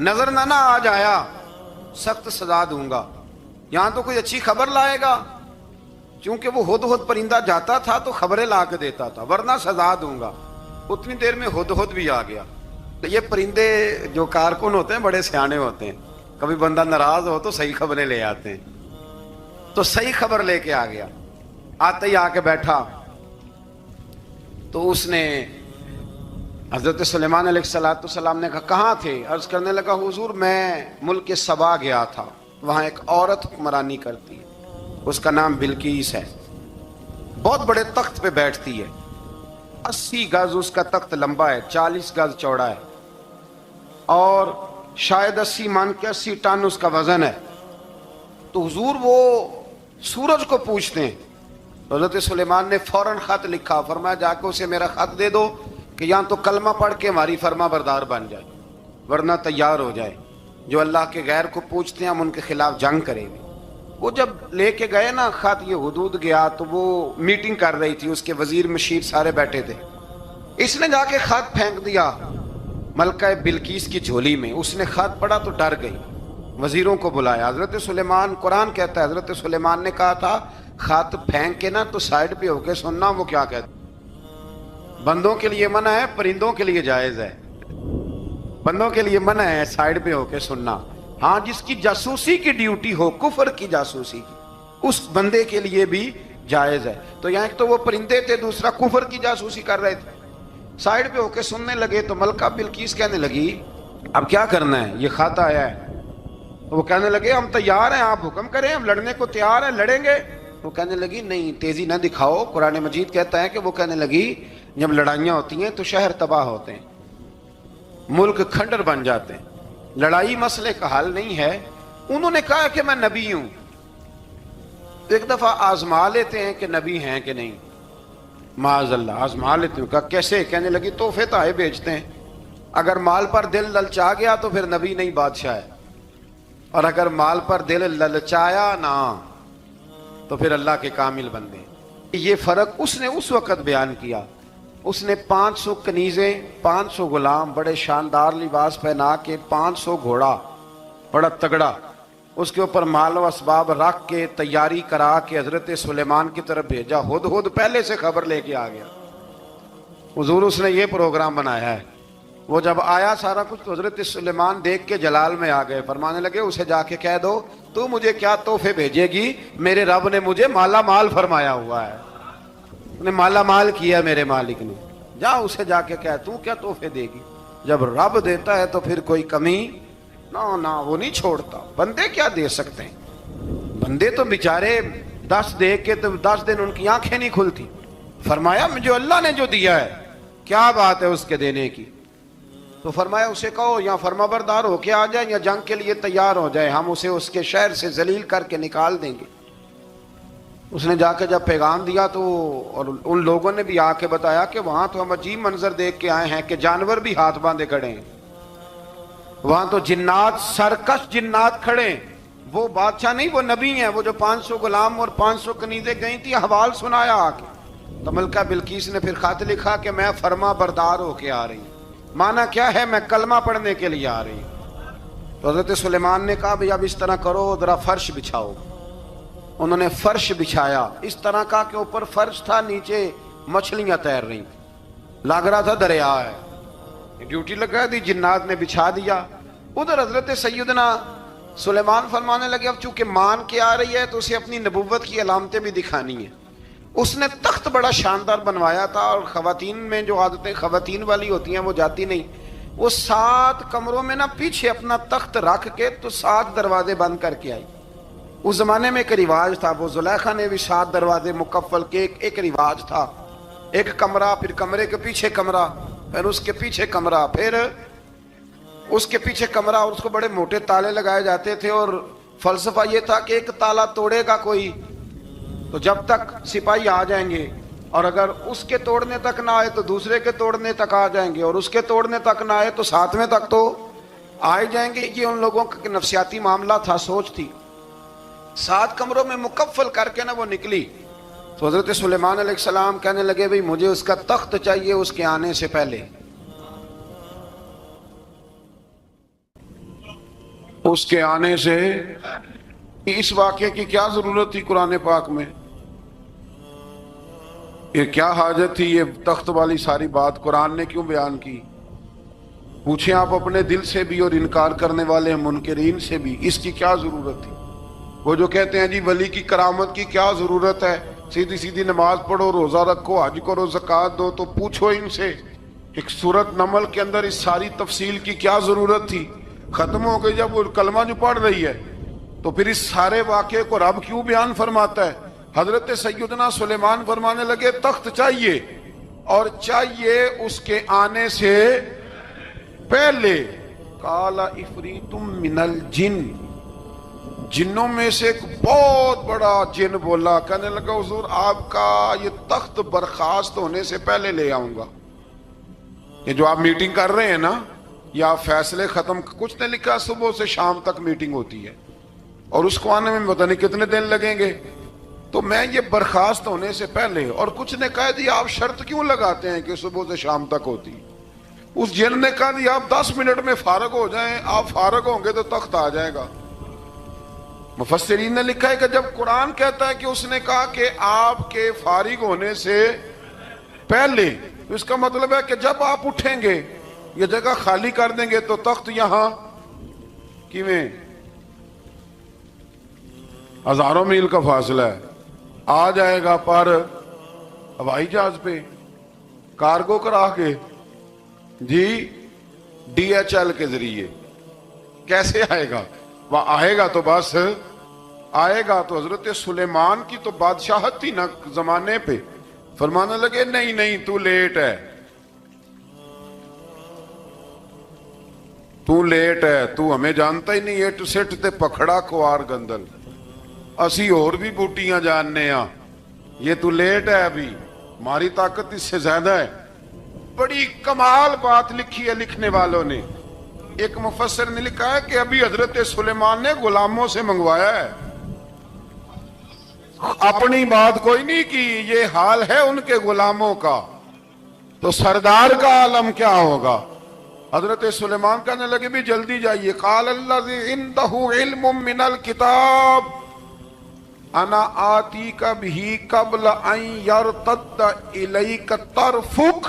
نظر نہ آ جایا سخت سزا دوں گا. یہاں تو کوئی اچھی خبر لائے گا، چونکہ وہ ہدہد پرندہ جاتا تھا تو خبریں لا کے دیتا تھا، ورنہ سزا دوں گا. اتنی دیر میں ہدہد بھی آ گیا. یہ پرندے جو کارکن ہوتے ہیں بڑے سیانے ہوتے ہیں، کبھی بندہ ناراض ہو تو صحیح خبریں لے آتے ہیں. تو صحیح خبر لے کے آ گیا. آتے ہی آ کے بیٹھا تو اس نے حضرت سلیمان علیہ السلام نے کہا کہاں تھے؟ عرض کرنے لگا حضور میں ملک سبا گیا تھا، وہاں ایک عورت حکمرانی کرتی ہے، اس کا نام بلقیس ہے، بہت بڑے تخت پہ بیٹھتی ہے، 80 گز اس کا تخت لمبا ہے، 40 گز چوڑا ہے، اور شاید 80 من کے 80 ٹن اس کا وزن ہے. تو حضور وہ سورج کو پوچھتے ہیں. حضرت سلیمان نے فوراً خط لکھا، فرمایا جا کے اسے میرا خط دے دو کہ یہاں تو کلمہ پڑھ کے ہماری فرما بردار بن جائے، ورنہ تیار ہو جائے. جو اللہ کے غیر کو پوچھتے ہیں ہم ان کے خلاف جنگ کریں گے. وہ جب لے کے گئے نا خط، یہ حدود گیا تو وہ میٹنگ کر رہی تھی، اس کے وزیر مشیر سارے بیٹھے تھے. اس نے جا کے خط پھینک دیا ملکہ بلقیس کی جھولی میں. اس نے خط پڑھا تو ڈر گئی، وزیروں کو بلایا. حضرت سلیمان، قرآن کہتا ہے حضرت سلیمان نے کہا تھا خط پھینک کے نا تو سائڈ پہ ہو کے سننا وہ کیا کہتا. بندوں کے لیے منع ہے، پرندوں کے لیے جائز ہے. بندوں کے لیے منع ہے سائڈ پہ ہو کے سننا. ہاں جس کی جاسوسی کی ڈیوٹی ہو، کفر کی جاسوسی کی، اس بندے کے لیے بھی جائز ہے. تو یہاں ایک تو وہ پرندے تھے، دوسرا کفر کی جاسوسی کر رہے تھے. سائڈ پہ ہو کے سننے لگے تو ملکہ بلقیس کہنے لگی اب کیا کرنا ہے، یہ خط آیا ہے. وہ کہنے لگے ہم تیار ہیں، آپ حکم کریں، ہم لڑنے کو تیار ہیں، لڑیں گے. وہ کہنے لگی نہیں تیزی نہ دکھاؤ. قرآن مجید کہتا ہے کہ وہ کہنے لگی جب لڑائیاں ہوتی ہیں تو شہر تباہ ہوتے ہیں، ملک کھنڈر بن جاتے ہیں، لڑائی مسئلے کا حل نہیں ہے. انہوں نے کہا کہ میں نبی ہوں. ایک دفعہ آزما لیتے ہیں کہ نبی ہیں کہ نہیں، معاذ اللہ آزما لیتے ہیں. کہا کیسے؟ کہنے لگی تحفے تائے بیچتے ہیں، اگر مال پر دل للچا گیا تو پھر نبی نہیں بادشاہ ہے، اور اگر مال پر دل للچایا نہ تو پھر اللہ کے کامل بندے. یہ فرق اس نے اس وقت بیان کیا. اس نے 500 کنیزیں، 500 غلام، بڑے شاندار لباس پہنا کے، 500 گھوڑا بڑا تگڑا، اس کے اوپر مال و اسباب رکھ کے تیاری کرا کے حضرت سلیمان کی طرف بھیجا. ہدہد پہلے سے خبر لے کے آ گیا. حضور اس نے یہ پروگرام بنایا ہے. وہ جب آیا سارا کچھ تو حضرت سلیمان دیکھ کے جلال میں آ گئے. فرمانے لگے اسے جا کے کہہ دو تو مجھے کیا تحفے بھیجے گی، میرے رب نے مجھے مالا مال فرمایا ہوا ہے، نے مالا مال کیا میرے مالک نے. جا اسے جا کے کہہ تو کیا تحفے دے گی. جب رب دیتا ہے تو پھر کوئی کمی نہ وہ نہیں چھوڑتا. بندے کیا دے سکتے ہیں؟ بندے تو بیچارے 10 دے کے تو 10 دن ان کی آنکھیں نہیں کھلتی. فرمایا جو اللہ نے جو دیا ہے کیا بات ہے اس کے دینے کی. تو فرمایا اسے کہو یا فرما بردار ہو کے آ جائے یا جنگ کے لیے تیار ہو جائے، ہم اسے اس کے شہر سے ذلیل کر کے نکال دیں گے. اس نے جا کے جب پیغام دیا تو اور ان لوگوں نے بھی آ کے بتایا کہ وہاں تو ہم عجیب منظر دیکھ کے آئے ہیں کہ جانور بھی ہاتھ باندھے کھڑے ہیں، وہاں تو جنات، سرکش جنات کھڑے ہیں. وہ بادشاہ نہیں، وہ نبی ہیں. وہ جو 500 غلام اور 500 کنیزیں گئی تھی حوال سنایا آ کے. تو ملکہ بلقیس نے پھر خط لکھا کہ میں فرما بردار ہو کے آ رہی ہوں. معنی کیا ہے؟ میں کلمہ پڑھنے کے لیے آ رہی ہوں. تو حضرت سلیمان نے کہا بھئی اب اس طرح کرو، ذرا فرش بچھاؤ. انہوں نے فرش بچھایا اس طرح کا کہ اوپر فرش تھا، نیچے مچھلیاں تیر رہی، لگ رہا تھا دریا ہے. ڈیوٹی لگا دی، جنات نے بچھا دیا. ادھر حضرت سیدنا سلیمان فرمانے لگے اب چونکہ مان کے آ رہی ہے تو اسے اپنی نبوت کی علامتیں بھی دکھانی ہیں. اس نے تخت بڑا شاندار بنوایا تھا، اور خواتین میں جو عادتیں خواتین والی ہوتی ہیں وہ جاتی نہیں. وہ 7 کمروں میں نا پیچھے اپنا تخت رکھ کے تو 7 دروازے بند کر کے آئی. اس زمانے میں ایک رواج تھا، وہ زلیخا نے بھی 7 دروازے مکفل کے ایک رواج تھا. ایک کمرہ، پھر کمرے کے پیچھے کمرہ، پھر اس کے پیچھے کمرہ، پھر اس کے پیچھے کمرہ، اور اس کو بڑے موٹے تالے لگائے جاتے تھے. اور فلسفہ یہ تھا کہ ایک تالا توڑے گا کوئی تو جب تک سپاہی آ جائیں گے، اور اگر اس کے توڑنے تک نہ آئے تو دوسرے کے توڑنے تک آ جائیں گے، اور اس کے توڑنے تک نہ آئے تو 7ویں تک تو آ جائیں گے. یہ ان لوگوں کا نفسیاتی معاملہ تھا، سوچ تھی. 7 کمروں میں مکفل کر کے نا وہ نکلی. تو حضرت سلیمان علیہ السلام کہنے لگے بھئی مجھے اس کا تخت چاہیے اس کے آنے سے پہلے. اس کے آنے سے اس واقعے کی کیا ضرورت تھی قرآن پاک میں؟ یہ کیا حاجت تھی یہ تخت والی ساری بات قرآن نے کیوں بیان کی؟ پوچھیں آپ اپنے دل سے بھی اور انکار کرنے والے منکرین سے بھی، اس کی کیا ضرورت تھی؟ وہ جو کہتے ہیں جی ولی کی کرامت کی کیا ضرورت ہے، سیدھی سیدھی نماز پڑھو، روزہ رکھو، حج کرو، زکوٰۃ دو، تو پوچھو ان سے ایک سورت نمل کے اندر اس ساری تفصیل کی کیا ضرورت تھی؟ ختم ہو گئی جب وہ کلمہ جو پڑھ رہی ہے تو پھر اس سارے واقعے کو رب کیوں بیان فرماتا ہے؟ حضرت سیدنا سلیمان فرمانے لگے تخت چاہیے، اور چاہیے اس کے آنے سے پہلے۔ قال عفریت من الجن، جنوں میں سے ایک بہت بڑا جن بولا، کہنے لگا حضور آپ کا یہ تخت برخاست ہونے سے پہلے لے آؤں گا۔ یہ جو آپ میٹنگ کر رہے ہیں نا، یا فیصلے ختم، کچھ نے لکھا صبح سے شام تک میٹنگ ہوتی ہے اور اس کو آنے میں پتہ نہیں کتنے دن لگیں گے، تو میں یہ برخاست ہونے سے پہلے، اور کچھ نے کہا دی آپ شرط کیوں لگاتے ہیں کہ صبح سے شام تک ہوتی؟ اس جن نے کہا دی آپ 10 منٹ میں فارغ ہو جائیں، آپ فارغ ہوں گے تو تخت آ جائے گا۔ مفسرین نے لکھا ہے کہ جب قرآن کہتا ہے کہ اس نے کہا کہ آپ کے فارغ ہونے سے پہلے، تو اس کا مطلب ہے کہ جب آپ اٹھیں گے یہ جگہ خالی کر دیں گے تو تخت یہاں کیویں؟ ہزاروں میل کا فاصلہ ہے، آ جائے گا پر ہوائی جہاز پہ کارگو کرا کے، جی ڈی ایچ ایل کے ذریعے۔ کیسے آئے گا؟ وہ آئے گا تو بس آئے گا تو حضرت سلیمان کی تو بادشاہت تھی نا زمانے پہ، فرمانے لگے نہیں نہیں تو لیٹ ہے، تو لیٹ ہے، تو ہمیں جانتا ہی نہیں، ایٹ سٹ تے پکھڑا کوار گندل، اسی اور بھی بوٹیاں جاننے ہاں، یہ تو لیٹ ہے، ابھی ہماری طاقت اس سے زیادہ ہے۔ بڑی کمال بات لکھی ہے لکھنے والوں نے۔ ایک مفسر نے لکھا ہے کہ ابھی حضرت سلیمان نے غلاموں سے منگوایا ہے، اپنی بات کوئی نہیں کی، یہ حال ہے ان کے غلاموں کا، تو سردار کا عالم کیا ہوگا؟ حضرت سلیمان کہنے لگے بھی جلدی جائیے۔ قال الذی عندہ علم من الکتاب انا آتیک بہ قبل ان یرتد الیک طرفک،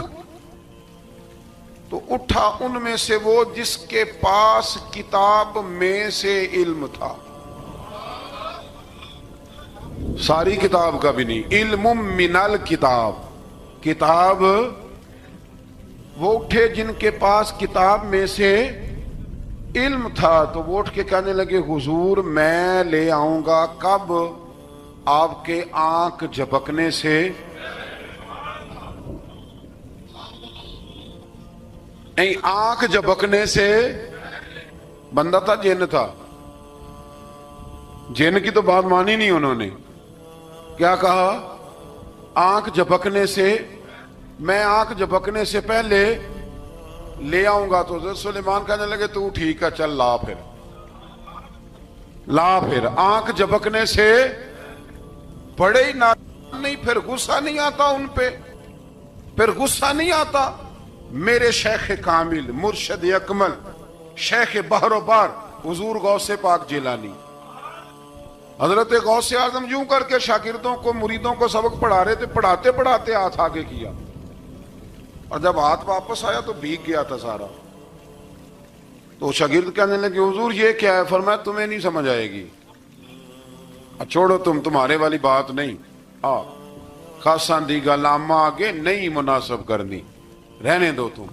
تو اٹھا ان میں سے وہ جس کے پاس کتاب میں سے علم تھا، ساری کتاب کا بھی نہیں، علم من الکتاب، کتاب، وہ اٹھے جن کے پاس کتاب میں سے علم تھا، تو وہ اٹھ کے کہنے لگے حضور میں لے آؤں گا، کب؟ آپ کے آنکھ جھپکنے سے، نہیں آنکھ جھپکنے سے، بندہ تھا جن تھا، جن کی تو بات مانی نہیں انہوں نے، کیا کہا؟ آنکھ جھپکنے سے، میں آنکھ جھپکنے سے پہلے لے آؤں گا۔ تو حضرت سلیمان کہنے لگے تو ٹھیک ہے چل لا، پھر لا، پھر آنکھ جھپکنے سے بڑے ہی نہیں، پھر غصہ نہیں آتا ان پہ، پھر غصہ نہیں آتا۔ میرے شیخ کامل، مرشد اکمل، شیخ بحر و بار، حضور غوث پاک جیلانی، حضرت غوث اعظم یوں کر کے شاگردوں کو، مریدوں کو سبق پڑھا رہے تھے، پڑھاتے پڑھاتے ہاتھ آگے کیا، اور جب ہاتھ واپس آیا تو بھیگ گیا تھا سارا۔ تو شاگرد کہنے لگے حضور یہ کیا ہے؟ فرمایا تمہیں نہیں سمجھ آئے گی، چھوڑو تمہارے والی بات نہیں، خاصاں دی گل آما آگے نہیں مناسب کرنی، رہنے دو تم۔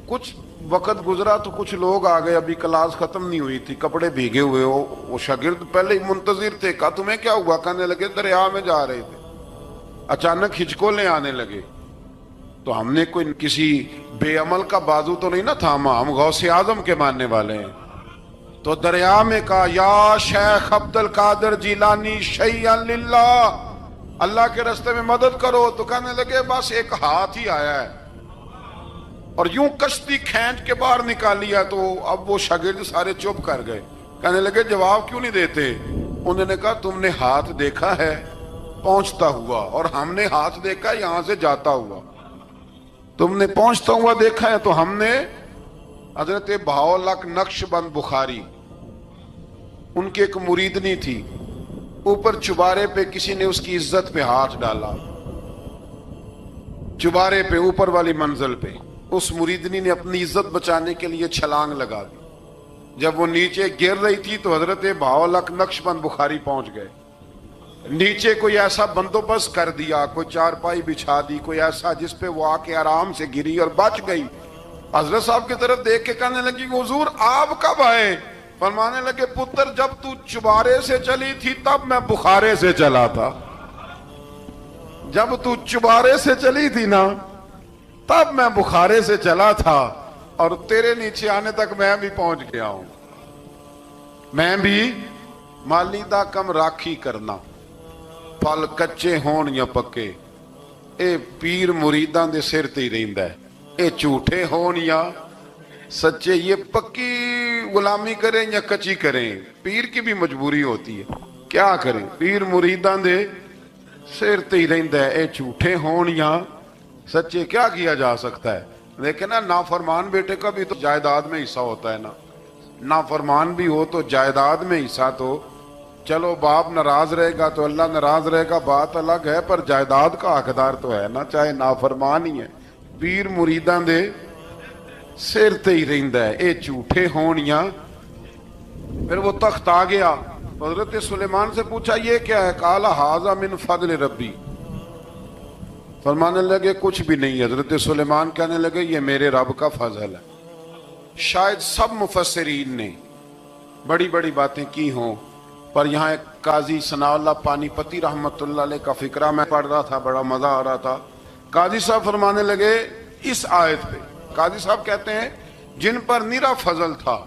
کچھ وقت گزرا تو کچھ لوگ آ گئے، ابھی کلاس ختم نہیں ہوئی تھی، کپڑے بھیگے ہوئے ہو، وہ شاگرد پہلے ہی منتظر تھے، کہا تمہیں کیا ہوا؟ کہنے لگے دریا میں جا رہے تھے، اچانک ہچکولیں آنے لگے، تو ہم نے کوئی کسی بے عمل کا بازو تو نہیں نہ تھاما، ہم غوث اعظم کے ماننے والے ہیں، تو دریا میں کہا یا شیخ عبد القادر جیلانی شیئا للہ، اللہ کے راستے میں مدد کرو۔ تو کہنے لگے بس ایک ہاتھ ہی آیا ہے، اور یوں کشتی کھینچ کے باہر نکالی ہے۔ تو اب وہ شاگرد سارے چپ کر گئے، کہنے لگے جواب کیوں نہیں دیتے؟ انہوں نے کہا تم نے ہاتھ دیکھا ہے پہنچتا ہوا، اور ہم نے ہاتھ دیکھا یہاں سے جاتا ہوا، تم نے پہنچتا ہوا دیکھا ہے، تو ہم نے حضرت بہاؤالحق نقش بند بخاری ان کی ایک مریدنی تھی، اوپر چبارے پہ کسی نے اس کی عزت پہ ہاتھ ڈالا، چبارے پہ اوپر والی منزل پہ اس مریدنی نے اپنی عزت بچانے کے لیے چھلانگ لگا دی۔ جب وہ نیچے گر رہی تھی تو حضرت بہاولک نقشبند بخاری پہنچ گئے، نیچے کوئی ایسا بندوبست کر دیا، کوئی چارپائی بچھا دی، کوئی ایسا جس پہ وہ آ کے آرام سے گری اور بچ گئی۔ حضرت صاحب کی طرف دیکھ کے کہنے لگی حضور آپ کب آئے؟ فرمانے لگے پتر جب تو چبارے سے چلی تھی تب میں بخارے سے چلا تھا، جب تو چبارے سے چلی تھی نا تب میں بخارے سے چلا تھا، اور تیرے نیچے آنے تک میں بھی پہنچ گیا ہوں۔ میں بھی مالی دا کم راکھی کرنا، پھل کچے ہون یا پکے، اے پیر مریداں دے سر تے ہی رہندا ہے، اے جھوٹے ہون یا سچے، یہ پکی غلامی کریں یا کچی کریں، پیر کی بھی مجبوری ہوتی ہے، کیا کریں، پیر مریداں دے سر تے ہی رہندا ہے، اے جھوٹے ہون یا سچے، کیا کیا جا سکتا ہے۔ لیکن نا نافرمان بیٹے کا بھی تو جائیداد میں حصہ ہوتا ہے نا، نافرمان بھی ہو تو جائیداد میں حصہ، تو چلو باپ ناراض رہے گا تو اللہ ناراض رہے گا، بات الگ ہے، پر جائیداد کا حقدار تو ہے نا، چاہے نافرمان ہی ہے۔ پیر مریداں دے سر تے ہی رہندا ہے، اے جھوٹے ہون یا۔ پھر وہ تخت آ گیا، حضرت سلیمان سے پوچھا یہ کیا ہے؟ قال ھذا من فضل ربی، فرمانے لگے کچھ بھی نہیں۔ حضرت سلیمان کہنے لگے یہ میرے رب کا فضل ہے۔ شاید سب مفسرین نے بڑی بڑی باتیں کی ہوں، پر یہاں ایک قاضی ثناء اللہ پانی پتی رحمت اللہ علیہ کا فقرہ میں پڑھ رہا تھا، بڑا مزہ آ رہا تھا۔ قاضی صاحب فرمانے لگے اس آیت پہ، قاضی صاحب کہتے ہیں جن پر نرا فضل تھا،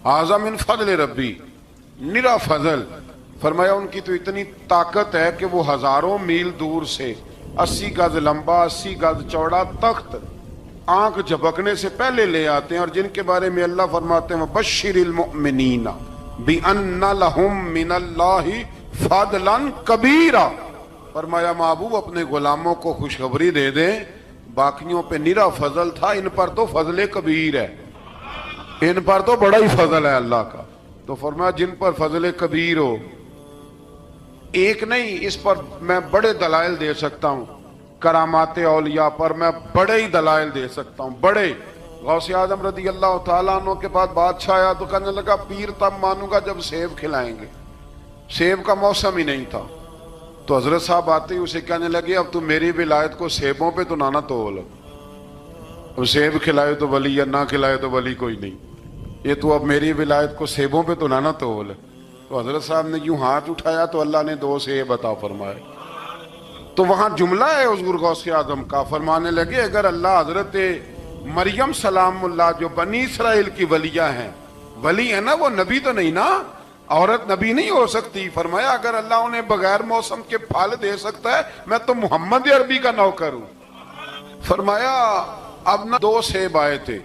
ھذا من فضل ربی، نرا فضل، فرمایا ان کی تو اتنی طاقت ہے کہ وہ ہزاروں میل دور سے 80 گز لمبا 80 گز چوڑا تخت آنکھ جھپکنے سے پہلے لے آتے ہیں، اور جن کے بارے میں اللہ فرماتے ہیں وَبَشِّرِ الْمُؤْمِنِينَ بِأَنَّ لَهُم مِّنَ اللَّهِ فَضْلًا كَبِيرًا، فرمایا محبوب اپنے غلاموں کو خوشخبری دے دیں، باقیوں پہ نرا فضل تھا، ان پر تو فضل کبیر ہے، ان پر تو بڑا ہی فضل ہے اللہ کا۔ تو فرمایا جن پر فضل کبیر ہو، ایک نہیں، اس پر میں بڑے دلائل دے سکتا ہوں، کرامات اولیاء پر میں بڑے ہی دلائل دے سکتا ہوں، بڑے۔ غوث اعظم رضی اللہ تعالیٰ عنہ کے بعد بادشاہ آیا تو کہنے لگا پیر تب مانوں گا جب سیب کھلائیں گے، سیب کا موسم ہی نہیں تھا۔ تو حضرت صاحب آتے ہی اسے کہنے لگے اب تو میری ولایت کو سیبوں پہ تو نہ تول، اب سیب کھلائے تو ولی یا نہ کھلائے تو ولی کوئی نہیں، یہ تو اب میری ولایت کو سیبوں پہ تو نہ تول۔ تو حضرت صاحب نے یوں ہاتھ اٹھایا تو اللہ نے 2 سیب عطا فرمائے۔ تو وہاں جملہ ہے حضور غوث اعظم کا، فرمانے لگے اگر اللہ حضرت مریم سلام اللہ جو بنی اسرائیل کی ولیہ ہیں، ولی ہے نا، وہ نبی تو نہیں نا، عورت نبی نہیں ہو سکتی، فرمایا اگر اللہ انہیں بغیر موسم کے پھل دے سکتا ہے میں تو محمد عربی کا نوکر ہوں۔ فرمایا اب نہ 2 سیب آئے تھے،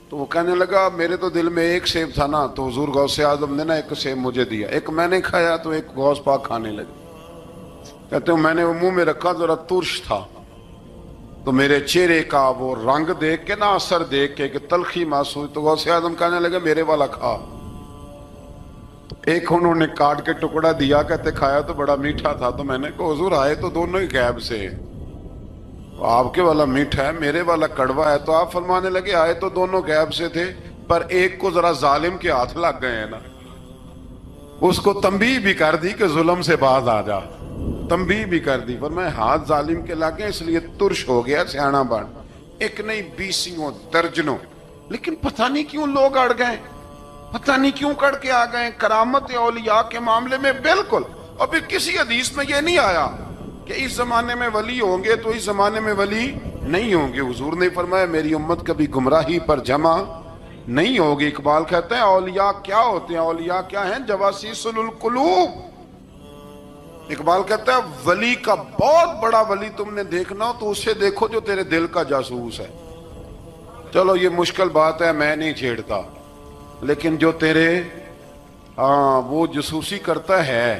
تو وہ کہنے لگا میرے تو دل میں 1 سیب تھا نا، تو حضور غوث اعظم نے نا 1 سیب مجھے دیا، 1 میں نے کھایا تو 1 غوث پاک کھانے لگے۔ کہتے ہیں میں نے وہ منہ میں رکھا ذرا ترش تھا، تو میرے چہرے کا وہ رنگ دیکھ کے نا، اثر دیکھ کے کہ تلخی محسوس، تو غوث اعظم کہنے لگے میرے والا کھا۔ 1 انہوں نے کاٹ کے ٹکڑا دیا، کہتے کھایا تو بڑا میٹھا تھا، تو میں نے کہا حضور آئے تو دونوں ہی غیب سے، آپ کے والا میٹھا ہے میرے والا کڑوا ہے، تو آپ فرمانے لگے آئے تو دونوں غیب سے تھے، پر ایک کو ذرا ظالم کے ہاتھ لگ گئے ہیں نا، اس کو تنبیہ بھی کر دی کہ ظلم سے باز آ جا، تنبیہ بھی کر دی، فرمایا ہاتھ ظالم کے لگے اس لیے ترش ہو گیا، سیانا بن، 1 نہیں 20 درجنوں۔ لیکن پتہ نہیں کیوں لوگ اڑ گئے، پتہ نہیں کیوں کڑ کے آ گئے کرامت اولیاء کے معاملے میں بالکل۔ اور پھر کسی حدیث میں یہ نہیں آیا کہ اس زمانے میں ولی ہوں گے تو اس زمانے میں ولی نہیں ہوں گے، حضور نے فرمایا میری امت کبھی گمراہی پر جمع نہیں ہوگی۔ اقبال کہتے ہیں اولیاء کیا ہوتے ہیں؟ اولیاء کیا ہیں؟ جواسیس القلوب۔ اقبال کہتا ہے ولی کا بہت بڑا ولی تم نے دیکھنا ہو تو اسے دیکھو جو تیرے دل کا جاسوس ہے۔ چلو یہ مشکل بات ہے، میں نہیں چھیڑتا، لیکن جو تیرے وہ جاسوسی کرتا ہے،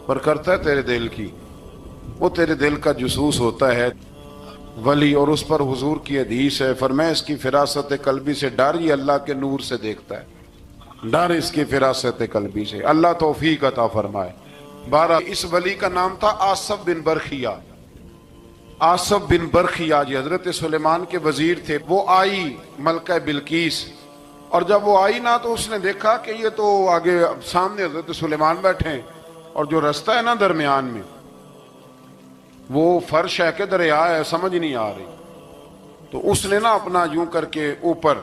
پر کرتا ہے تیرے دل کی، وہ تیرے دل کا جاسوس ہوتا ہے ولی، اور اس پر حضور کی حدیث ہے، فرمایا اس کی فراست قلبی سے ڈر، یہ اللہ کے نور سے دیکھتا ہے۔ ڈر اس کی فراست قلبی سے، اللہ توفیق عطا فرمائے۔ بارہ اس ولی کا نام تھا آصف بن برخیہ۔ آصف بن برخیہ جی حضرت سلیمان کے وزیر تھے۔ وہ آئی ملکہ بلقیس، اور جب وہ آئی نا تو اس نے دیکھا کہ یہ تو آگے سامنے حضرت سلیمان بیٹھے ہیں، اور جو رستہ ہے نا درمیان میں وہ فرش ہے کہ دریا ہے سمجھ نہیں آ رہی، تو اس نے نا اپنا یوں کر کے اوپر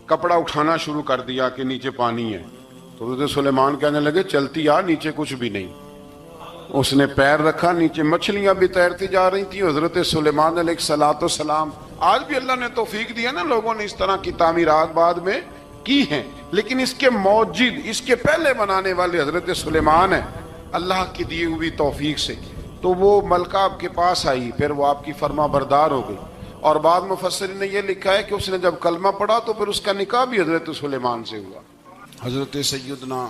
کپڑا اٹھانا شروع کر دیا کہ نیچے پانی ہے، تو حضرت سلیمان کہنے لگے چلتی آ، نیچے کچھ بھی نہیں۔ اس نے پیر رکھا، نیچے مچھلیاں بھی تیرتی جا رہی تھیں۔ حضرت سلیمان علیہ الصلوۃ والسلام، آج بھی اللہ نے توفیق دیا نا، لوگوں نے اس طرح کی تعمیرات بعد میں کی ہیں، لیکن اس کے موجد، اس کے پہلے بنانے والے حضرت سلیمان ہیں اللہ کی دی ہوئی توفیق سے۔ تو وہ ملکہ آپ کے پاس آئی، پھر وہ آپ کی فرما بردار ہو گئی، اور بعد مفسرین نے یہ لکھا ہے کہ اس نے جب کلمہ پڑھا تو پھر اس کا نکاح بھی حضرت سلیمان سے ہوا۔ حضرت سیدنا